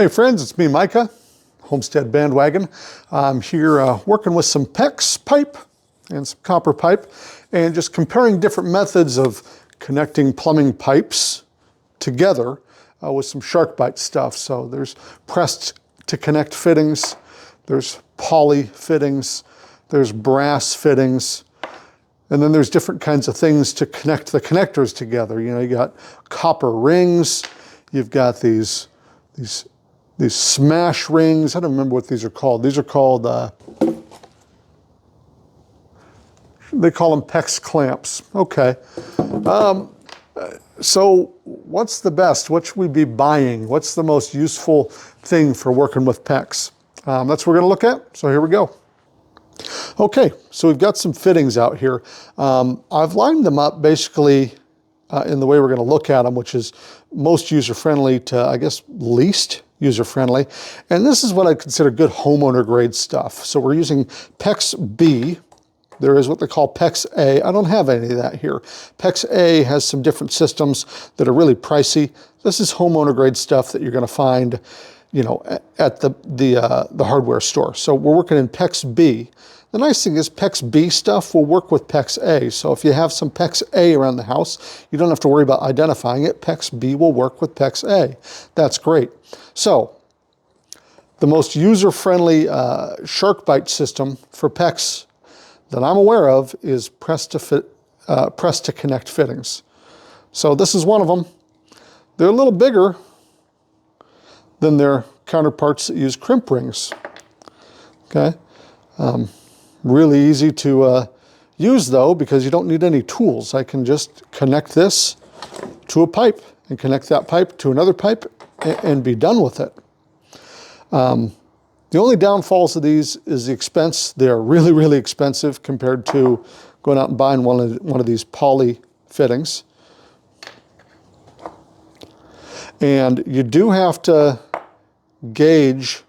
Hey friends, it's me, Micah, Homestead Bandwagon. I'm here working with some PEX pipe and some copper pipe and just comparing different methods of connecting plumbing pipes together with some Sharkbite stuff. So there's pressed to connect fittings, there's poly fittings, there's brass fittings, and then there's different kinds of things to connect the connectors together. You know, you got copper rings, you've got these smash rings. I don't remember what these are called. These are called, they call them PEX clamps. Okay. So what's the best? What should we be buying? What's the most useful thing for working with PEX? That's what we're gonna look at. So here we go. Okay, so we've got some fittings out here. I've lined them up basically in the way we're gonna look at them, which is most user-friendly to, I guess, least user-friendly. And this is what I consider good homeowner grade stuff. So we're using PEX B. There is what they call PEX A. I don't have any of that here. PEX A has some different systems that are really pricey. This is homeowner grade stuff that you're gonna find, you know, at the hardware store. So we're working in PEX B. The nice thing is PEX B stuff will work with PEX A. So if you have some PEX A around the house, you don't have to worry about identifying it. PEX B will work with PEX A. That's great. So the most user-friendly Sharkbite system for PEX that I'm aware of is press to connect fittings. So this is one of them. They're a little bigger than their counterparts that use crimp rings. Okay. Really easy to use though, because you don't need any tools. I can just connect this to a pipe and connect that pipe to another pipe and be done with it. The only downfalls of these is the expense. They're really, really expensive compared to going out and buying one of these poly fittings. And you do have to gauge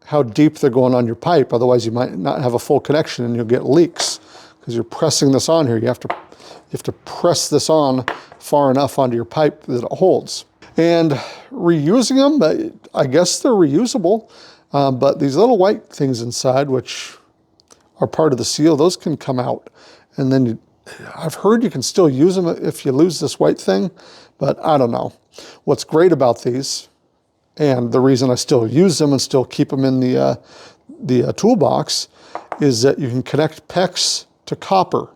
how deep they're going on your pipe. Otherwise you might not have a full connection and you'll get leaks because you're pressing this on here. You have to press this on far enough onto your pipe that it holds. And reusing them, I guess they're reusable, but these little white things inside, which are part of the seal, those can come out. And then I've heard you can still use them if you lose this white thing, but I don't know. What's great about these, and the reason I still use them and still keep them in the toolbox, is that you can connect PEX to copper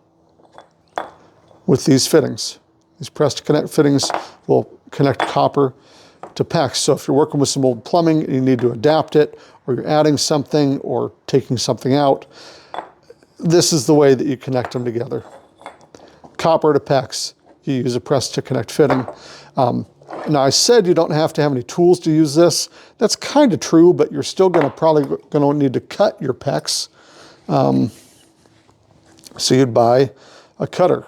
with these fittings. These press to connect fittings will connect copper to PEX. So if you're working with some old plumbing and you need to adapt it, or you're adding something or taking something out, this is the way that you connect them together. Copper to PEX, you use a press to connect fitting. Now I said you don't have to have any tools to use this. That's kind of true, but you're still probably gonna need to cut your PEX. So you'd buy a cutter.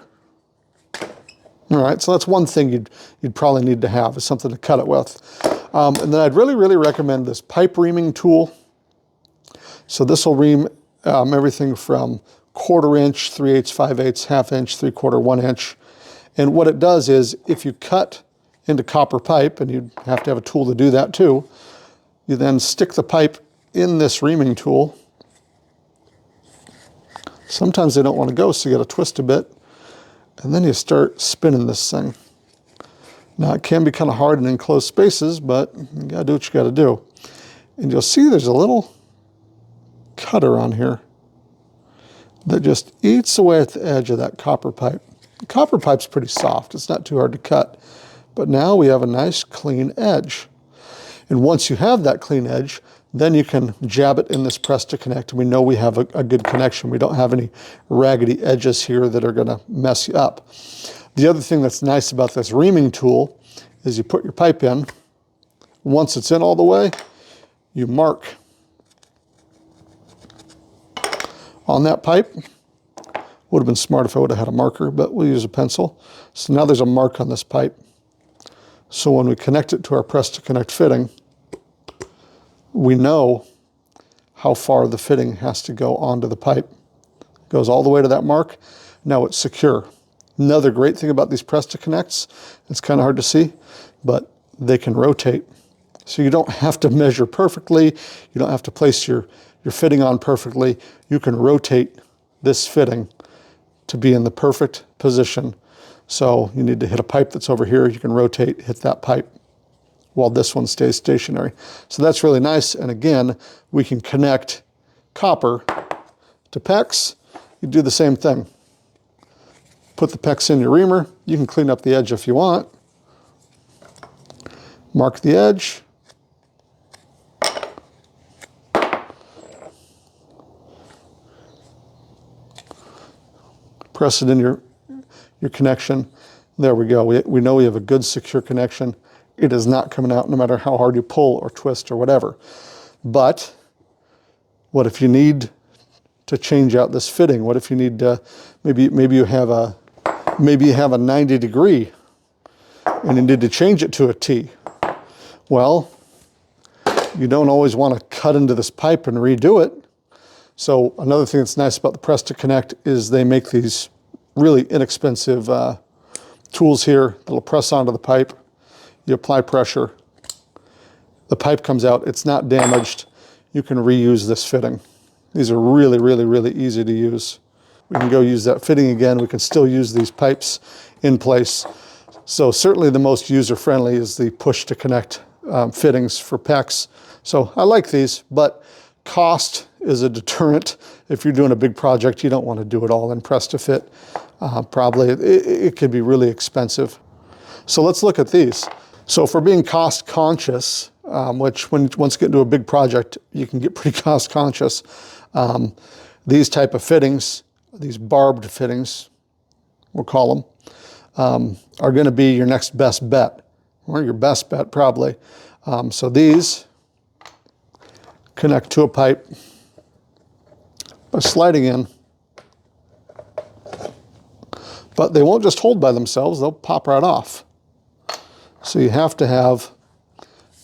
All right, so that's one thing you'd probably need to have, is something to cut it with. And then I'd really, really recommend this pipe reaming tool. So this will ream everything from 1/4 inch, 3/8, 5/8, 1/2 inch, 3/4, 1 inch. And what it does is, if you cut into copper pipe, and you'd have to have a tool to do that too, you then stick the pipe in this reaming tool. Sometimes they don't want to go, so you got to twist a bit. And then you start spinning this thing. Now it can be kind of hard in enclosed spaces, but you gotta do what you gotta do. And you'll see there's a little cutter on here that just eats away at the edge of that copper pipe. The copper pipe's pretty soft, it's not too hard to cut. But now we have a nice clean edge. And once you have that clean edge, then you can jab it in this press to connect, and we know we have a good connection. We don't have any raggedy edges here that are gonna mess you up. The other thing that's nice about this reaming tool is you put your pipe in. Once it's in all the way, you mark on that pipe. Would have been smart if I would have had a marker, but we'll use a pencil. So now there's a mark on this pipe. So when we connect it to our press to connect fitting, we know how far the fitting has to go onto the pipe. It goes all the way to that mark. Now it's secure. Another great thing about these press to connects, it's kind of hard to see, but they can rotate. So you don't have to measure perfectly. You don't have to place your fitting on perfectly. You can rotate this fitting to be in the perfect position. So you need to hit a pipe that's over here. You can rotate, hit that pipe while this one stays stationary. So that's really nice. And again, we can connect copper to PEX. You do the same thing. Put the PEX in your reamer. You can clean up the edge if you want. Mark the edge. Press it in your connection. There we go. We know we have a good secure connection. It is not coming out no matter how hard you pull or twist or whatever. But what if you need to change out this fitting? What if you need to, maybe you have a 90 degree and you need to change it to a T? Well, you don't always want to cut into this pipe and redo it. So another thing that's nice about the Press to Connect is they make these really inexpensive tools here that'll press onto the pipe. You apply pressure. The pipe comes out. It's not damaged. You can reuse this fitting. These are really, really, really easy to use. We can go use that fitting again. We can still use these pipes in place. So certainly the most user-friendly is the push to connect fittings for PEX. So I like these, but cost is a deterrent. If you're doing a big project, you don't want to do it all in press to fit. Probably it could be really expensive. So let's look at these. So for being cost conscious, which once you get into a big project, you can get pretty cost conscious. These type of fittings, these barbed fittings, we'll call them, are going to be your next best bet, or your best bet probably. So these connect to a pipe by sliding in, but they won't just hold by themselves, they'll pop right off. So you have to have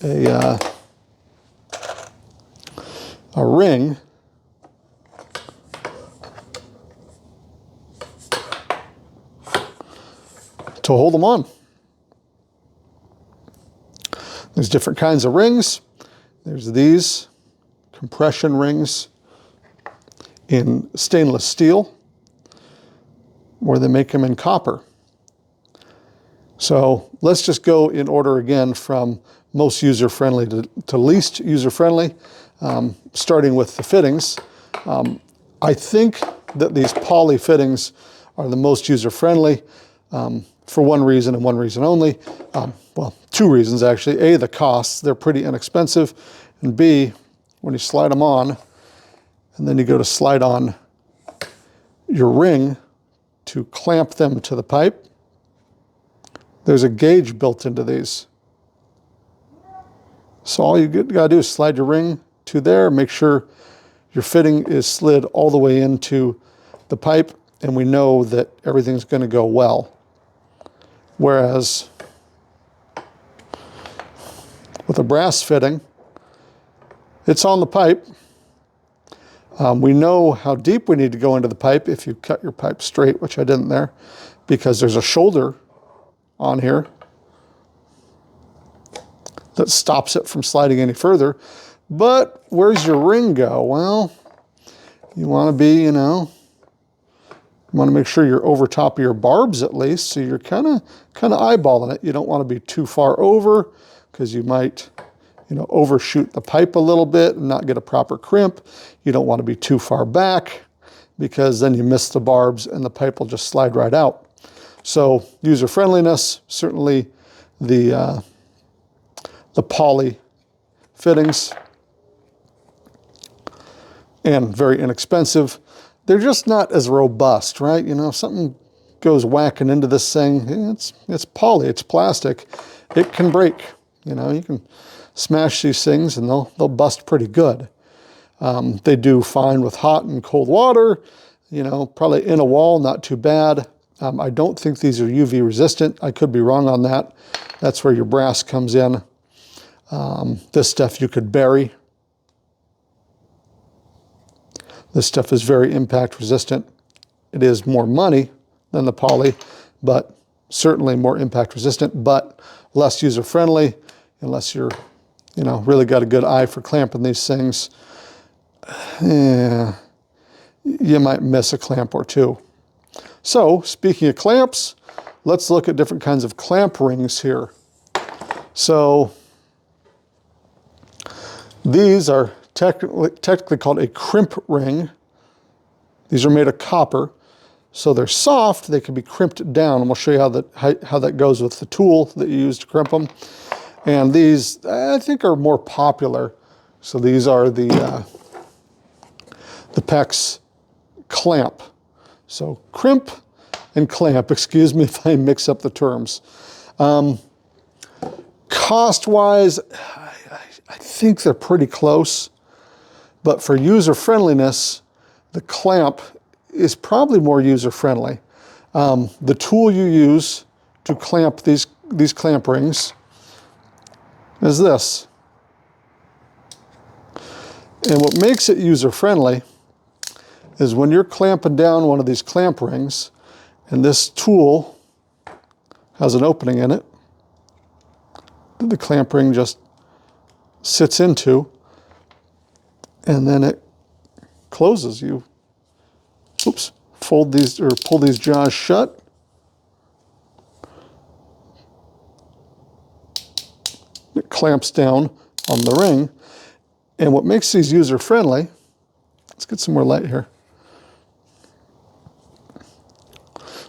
a ring to hold them on. There's different kinds of rings. There's these compression rings in stainless steel, or they make them in copper. So let's just go in order again from most user-friendly to least user-friendly, starting with the fittings. I think that these poly fittings are the most user-friendly for one reason and one reason only. Well, two reasons actually. A, the costs, they're pretty inexpensive. And B, when you slide them on, and then you go to slide on your ring to clamp them to the pipe, there's a gauge built into these. So all you gotta do is slide your ring to there, make sure your fitting is slid all the way into the pipe, and we know that everything's gonna go well. Whereas with a brass fitting, it's on the pipe. We know how deep we need to go into the pipe if you cut your pipe straight, which I didn't there, because there's a shoulder on here that stops it from sliding any further. But where's your ring go? Well, you want to be, you want to make sure you're over top of your barbs at least, so you're kind of eyeballing it. You don't want to be too far over, because you might overshoot the pipe a little bit and not get a proper crimp. You don't want to be too far back, because then you miss the barbs and the pipe will just slide right out. So user friendliness, certainly the poly fittings, and very inexpensive. They're just not as robust, right? If something goes whacking into this thing, it's poly, it's plastic. It can break. You can smash these things and they'll bust pretty good. They do fine with hot and cold water, probably in a wall, not too bad. I don't think these are UV resistant. I could be wrong on that. That's where your brass comes in. This stuff you could bury. This stuff is very impact resistant. It is more money than the poly, but certainly more impact resistant, but less user friendly unless you're, you know, really got a good eye for clamping these things. Yeah, you might miss a clamp or two. So speaking of clamps, let's look at different kinds of clamp rings here. So these are technically called a crimp ring. These are made of copper, so they're soft. They can be crimped down, and we'll show you how that goes with the tool that you use to crimp them. And these, I think, are more popular. So these are the PEX clamp. So crimp and clamp, excuse me if I mix up the terms. Cost-wise, I think they're pretty close, but for user friendliness, the clamp is probably more user friendly. The tool you use to clamp these clamp rings is this. And what makes it user friendly is when you're clamping down one of these clamp rings, and this tool has an opening in it that the clamp ring just sits into, and then it closes. You, oops, fold these or pull these jaws shut. It clamps down on the ring. And what makes these user friendly, let's get some more light here.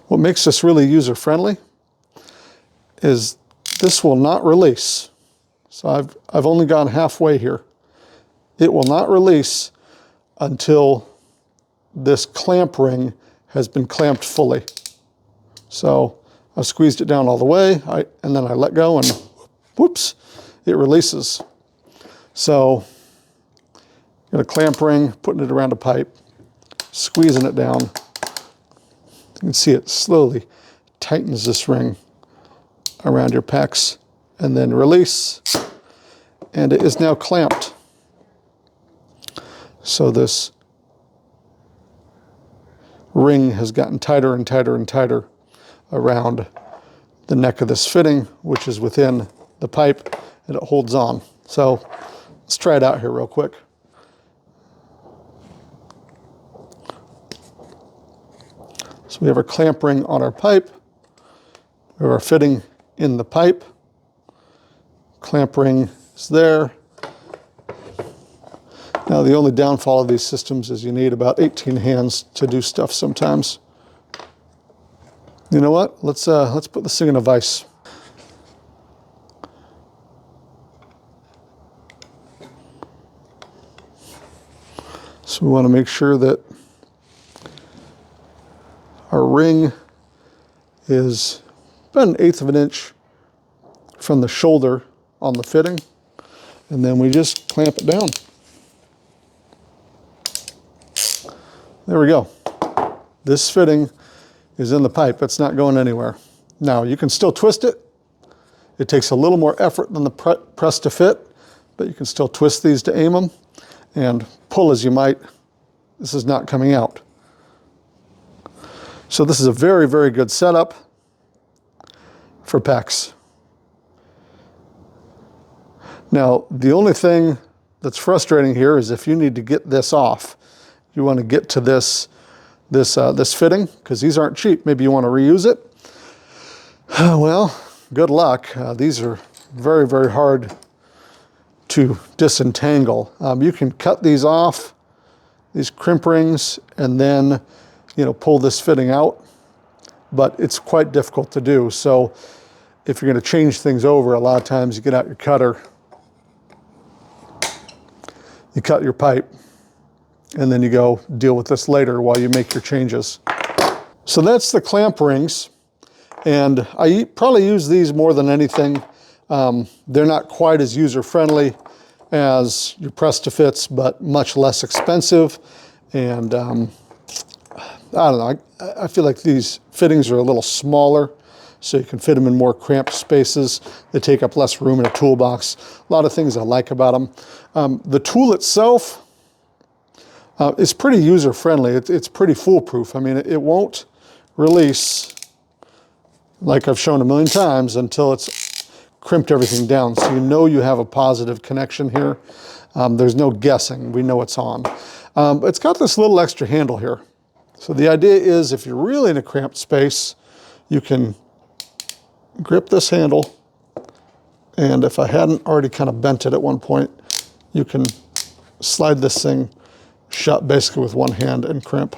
What makes this really user friendly is this will not release. So I've only gone halfway here. It will not release until this clamp ring has been clamped fully. So I've squeezed it down all the way, and then I let go, and whoops, it releases. So got a clamp ring, putting it around a pipe, squeezing it down. You can see it slowly tightens this ring around your PEX, and then release, and it is now clamped. So this ring has gotten tighter and tighter and tighter around the neck of this fitting, which is within the pipe, and it holds on. So let's try it out here real quick. So we have our clamp ring on our pipe. We have our fitting in the pipe. Clamp ring is there. Now the only downfall of these systems is you need about 18 hands to do stuff sometimes. You know what? Let's put this thing in a vise. So we want to make sure that our ring is about 1/8 of an inch from the shoulder on the fitting, and then we just clamp it down. There we go. This fitting is in the pipe. It's not going anywhere. Now you can still twist it. It takes a little more effort than the press to fit, but you can still twist these to aim them, and pull as you might. This is not coming out. So this is a very, very good setup for PEX. Now, the only thing that's frustrating here is if you need to get this off, you want to get to this fitting, because these aren't cheap. Maybe you want to reuse it. Well, good luck. These are very, very hard to disentangle. You can cut these off, these crimp rings, and then pull this fitting out, but it's quite difficult to do. So if you're going to change things over, a lot of times you get out your cutter, you cut your pipe, and then you go deal with this later while you make your changes. So that's the clamp rings, and I probably use these more than anything. They're not quite as user-friendly as your press-to-fits, but much less expensive, and I don't know, I feel like these fittings are a little smaller, so you can fit them in more cramped spaces. They take up less room in a toolbox. A lot of things I like about them. The tool itself is pretty user-friendly. It's pretty foolproof. I mean, it won't release like I've shown a million times, until it's crimped everything down. So you know you have a positive connection here. There's no guessing, we know it's on. It's got this little extra handle here. So the idea is if you're really in a cramped space, you can grip this handle, and if I hadn't already kind of bent it at one point, you can slide this thing shut basically with one hand and crimp.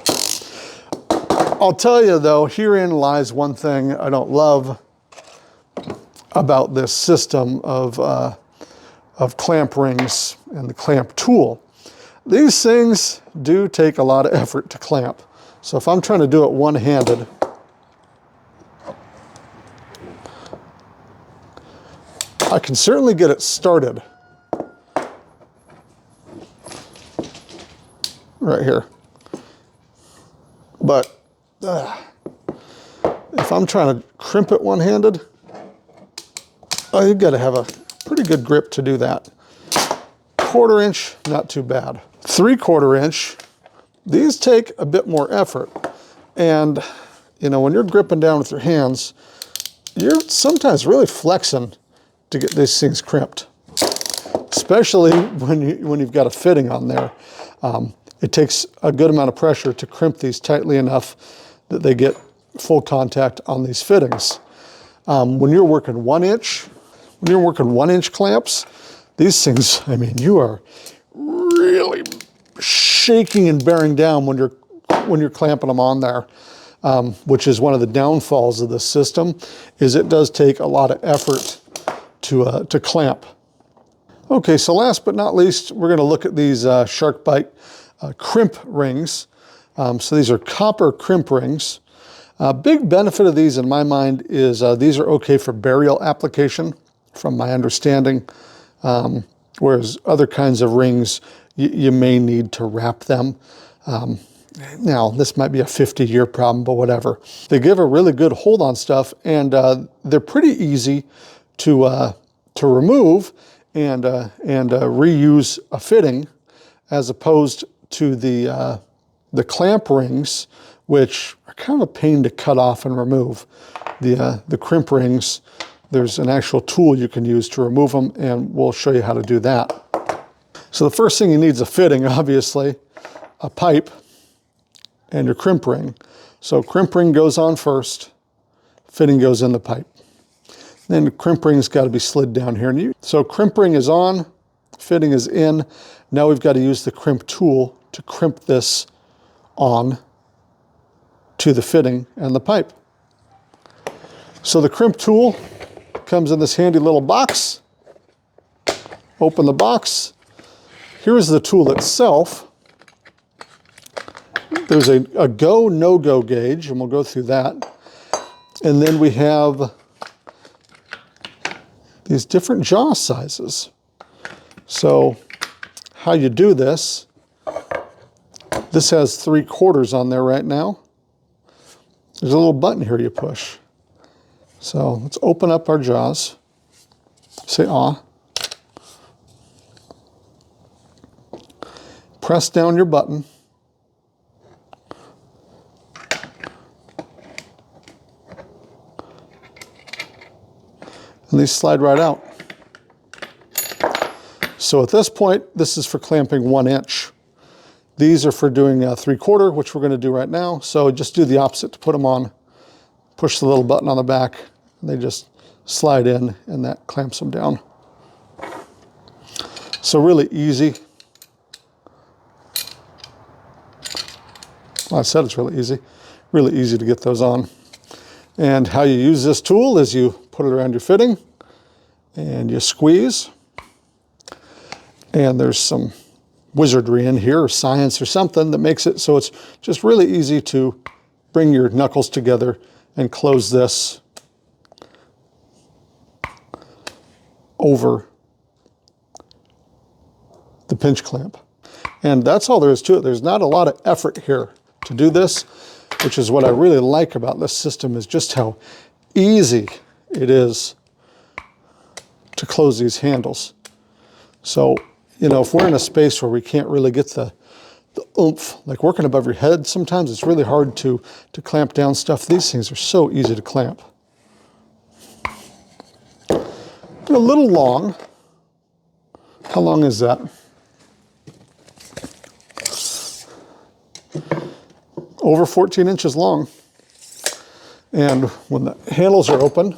I'll tell you though, herein lies one thing I don't love about this system of clamp rings and the clamp tool. These things do take a lot of effort to clamp. So if I'm trying to do it one-handed, I can certainly get it started right here. But if I'm trying to crimp it one-handed, oh, you've got to have a pretty good grip to do that. 1/4 inch, not too bad. 3/4 inch, these take a bit more effort. And, you know, when you're gripping down with your hands, you're sometimes really flexing to get these things crimped, especially when you've got a fitting on there. It takes a good amount of pressure to crimp these tightly enough that they get full contact on these fittings. When you're working 1-inch clamps, these things, I mean, you are really shaking and bearing down when you're clamping them on there, which is one of the downfalls of this system, is it does take a lot of effort to clamp. Okay, so last but not least, we're going to look at these Sharkbite crimp rings. So these are copper crimp rings. Big benefit of these in my mind is these are okay for burial application, from my understanding, whereas other kinds of rings, you may need to wrap them. Now, this might be a 50-year problem, but whatever. They give a really good hold on stuff, and they're pretty easy to remove and reuse a fitting, as opposed to the clamp rings, which are kind of a pain to cut off and remove. The crimp rings, there's an actual tool you can use to remove them, and we'll show you how to do that. So the first thing you need is a fitting, obviously, a pipe, and your crimp ring. So crimp ring goes on first, fitting goes in the pipe. Then the crimp ring's got to be slid down here. So crimp ring is on, fitting is in. Now we've got to use the crimp tool to crimp this on to the fitting and the pipe. So the crimp tool comes in this handy little box. Open the box. Here's the tool itself. There's a go, no-go gauge, and we'll go through that. And then we have these different jaw sizes. So how you do this, this has 3/4 on there right now. There's a little button here you push. So let's open up our jaws. Say "ah." Press down your button. And these slide right out. So at this point, this is for clamping 1 inch. These are for doing 3/4, which we're going to do right now. So just do the opposite to put them on. Push the little button on the back, and they just slide in, and that clamps them down. So really easy. Well, I said it's really easy to get those on. And how you use this tool is you put it around your fitting and you squeeze. And there's some wizardry in here, or science or something, that makes it so it's just really easy to bring your knuckles together and close this over the pinch clamp. And that's all there is to it. There's not a lot of effort here to do this, which is what I really like about this system, is just how easy it is to close these handles. So, you know, if we're in a space where we can't really get the oomph, like working above your head, sometimes it's really hard to clamp down stuff. These things are so easy to clamp. a little long. How long is that? Over 14 inches long. And when the handles are open,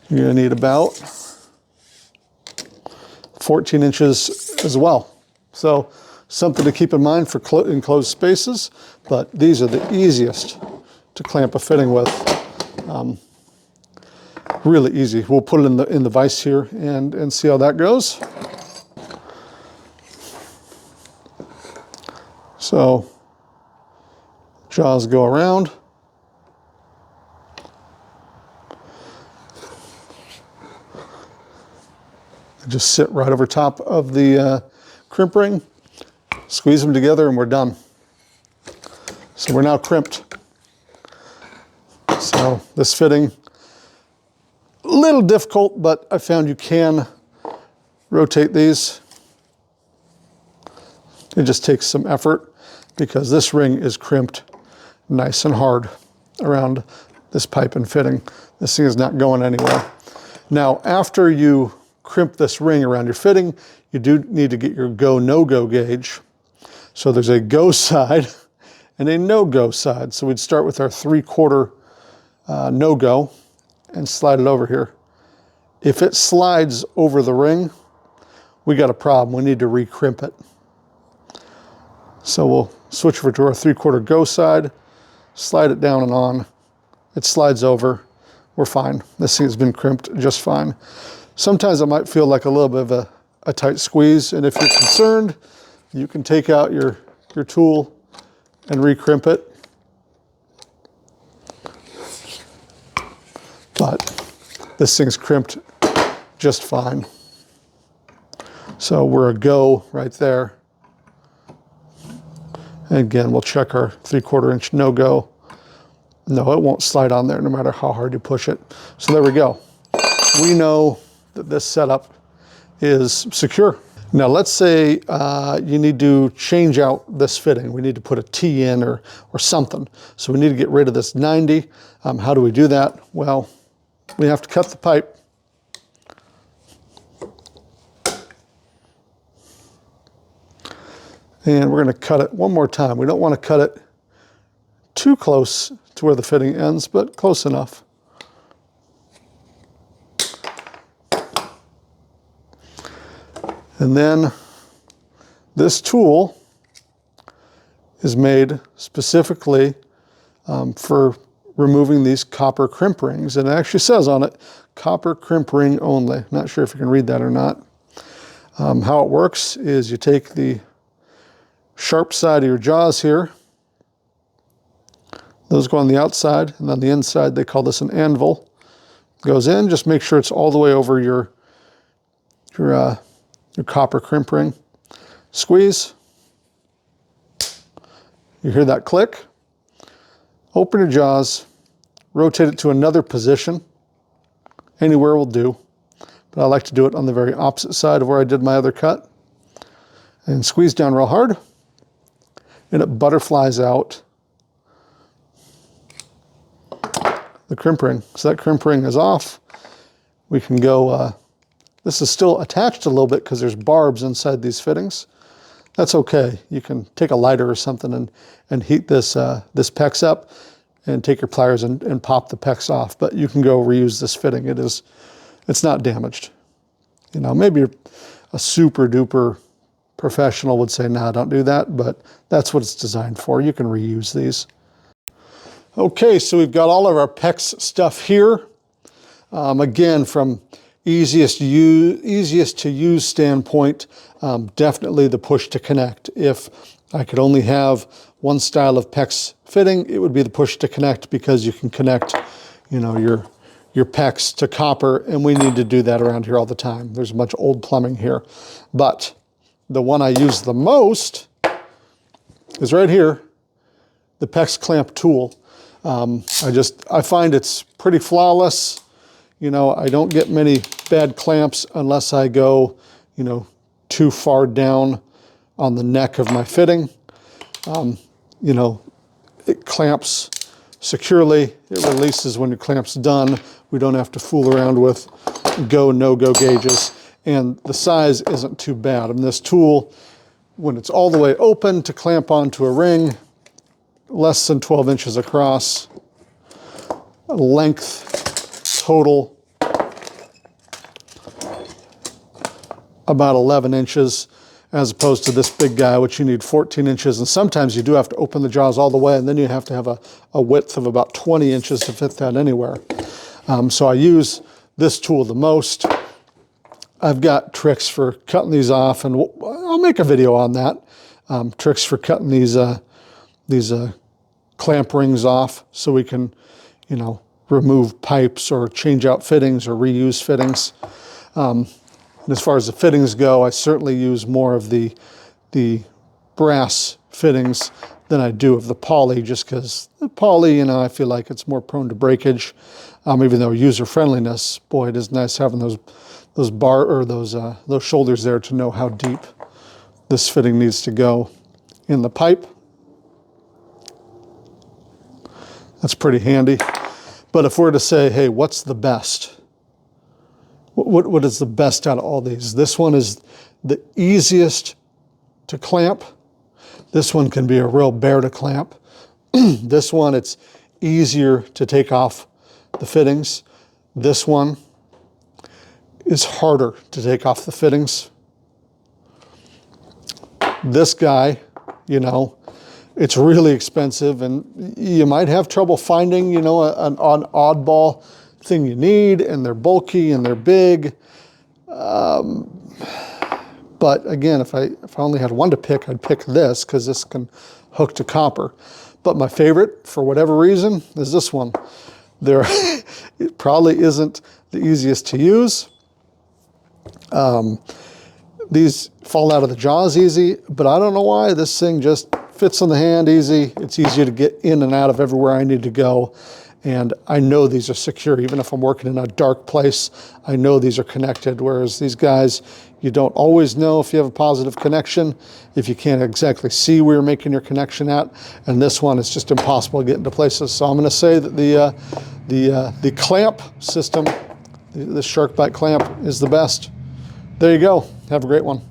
you're going to need about 14 inches as well. So something to keep in mind for enclosed spaces, but these are the easiest to clamp a fitting with. Really easy. We'll put it in the vise here and see how that goes. So jaws go around. Just sit right over top of the crimp ring, squeeze them together, and we're done. So we're now crimped. So this fitting, a little difficult, but I found you can rotate these. It just takes some effort because this ring is crimped nice and hard around this pipe and fitting. This thing is not going anywhere. Now, after you crimp this ring around your fitting, you do need to get your go, no-go gauge. So there's a go side and a no-go side. So we'd start with our 3/4 no-go and slide it over here. If it slides over the ring, we got a problem. We need to re-crimp it. So we'll switch over to our 3/4 go side, slide it down and on. It slides over. We're fine. This thing has been crimped just fine. Sometimes it might feel like a little bit of a tight squeeze, and if you're concerned, you can take out your tool and re-crimp it. But this thing's crimped just fine. So we're a go right there. And again, we'll check our 3/4 inch no-go. No, it won't slide on there no matter how hard you push it. So there we go. We know that this setup is secure. Now let's say you need to change out this fitting. We need to put a T in or something. So we need to get rid of this 90. How do we do that? Well, we have to cut the pipe. And we're going to cut it one more time. We don't want to cut it too close to where the fitting ends, but close enough. And then this tool is made specifically for removing these copper crimp rings. And it actually says on it, copper crimp ring only. Not sure if you can read that or not. How it works is you take the sharp side of your jaws here. Those go on the outside, and on the inside they call this an anvil. Goes in, just make sure it's all the way over your copper crimp ring. Squeeze. You hear that click. Open your jaws, rotate it to another position. Anywhere will do, but I like to do it on the very opposite side of where I did my other cut. And squeeze down real hard, and it butterflies out the crimp ring. So that crimp ring is off. We can go, this is still attached a little bit because there's barbs inside these fittings. That's okay. You can take a lighter or something and heat this PEX up and take your pliers and pop the PEX off. But you can go reuse this fitting. It's not damaged. You know, maybe a super duper professional would say, nah, don't do that, but that's what it's designed for. You can reuse these. Okay, so we've got all of our PEX stuff here. Again, from easiest to use standpoint, definitely the push to connect. If I could only have one style of PEX fitting, it would be the push to connect, because you can connect, you know, your PEX to copper, and we need to do that around here all the time. There's a bunch of old plumbing here. But the one I use the most is right here, the PEX clamp tool. I find it's pretty flawless. You know, I don't get many bad clamps unless I go, you know, too far down on the neck of my fitting. You know, it clamps securely. It releases when your clamp's done. We don't have to fool around with go, no-go gauges. And the size isn't too bad. And this tool, when it's all the way open to clamp onto a ring, less than 12 inches across, length total about 11 inches, as opposed to this big guy, which you need 14 inches. And sometimes you do have to open the jaws all the way, and then you have to have a width of about 20 inches to fit that anywhere. So I use this tool the most. I've got tricks for cutting these off, and I'll make a video on that. Tricks for cutting these clamp rings off so we can, you know, remove pipes or change out fittings or reuse fittings. And as far as the fittings go, I certainly use more of the brass fittings than I do of the poly, just because the poly, you know, I feel like it's more prone to breakage. Even though user friendliness, boy, it is nice having those shoulders there to know how deep this fitting needs to go in the pipe. That's pretty handy. But if we're to say, hey, what's the best? What is the best out of all these? This one is the easiest to clamp. This one can be a real bear to clamp. This one, it's easier to take off the fittings. This one is harder to take off the fittings. This guy, you know, it's really expensive, and you might have trouble finding, you know, an oddball thing you need, and they're bulky and they're big. But again, if I only had one to pick, I'd pick this, because this can hook to copper. But my favorite, for whatever reason, is this one. It probably isn't the easiest to use. These fall out of the jaws easy, but I don't know why. This thing just fits on the hand easy. It's easier to get in and out of everywhere I need to go. And I know these are secure. Even if I'm working in a dark place, I know these are connected. Whereas these guys, you don't always know if you have a positive connection, if you can't exactly see where you're making your connection at. And this one, it's just impossible to get into places. So I'm going to say that the clamp system, the Sharkbite clamp, is the best. There you go. Have a great one.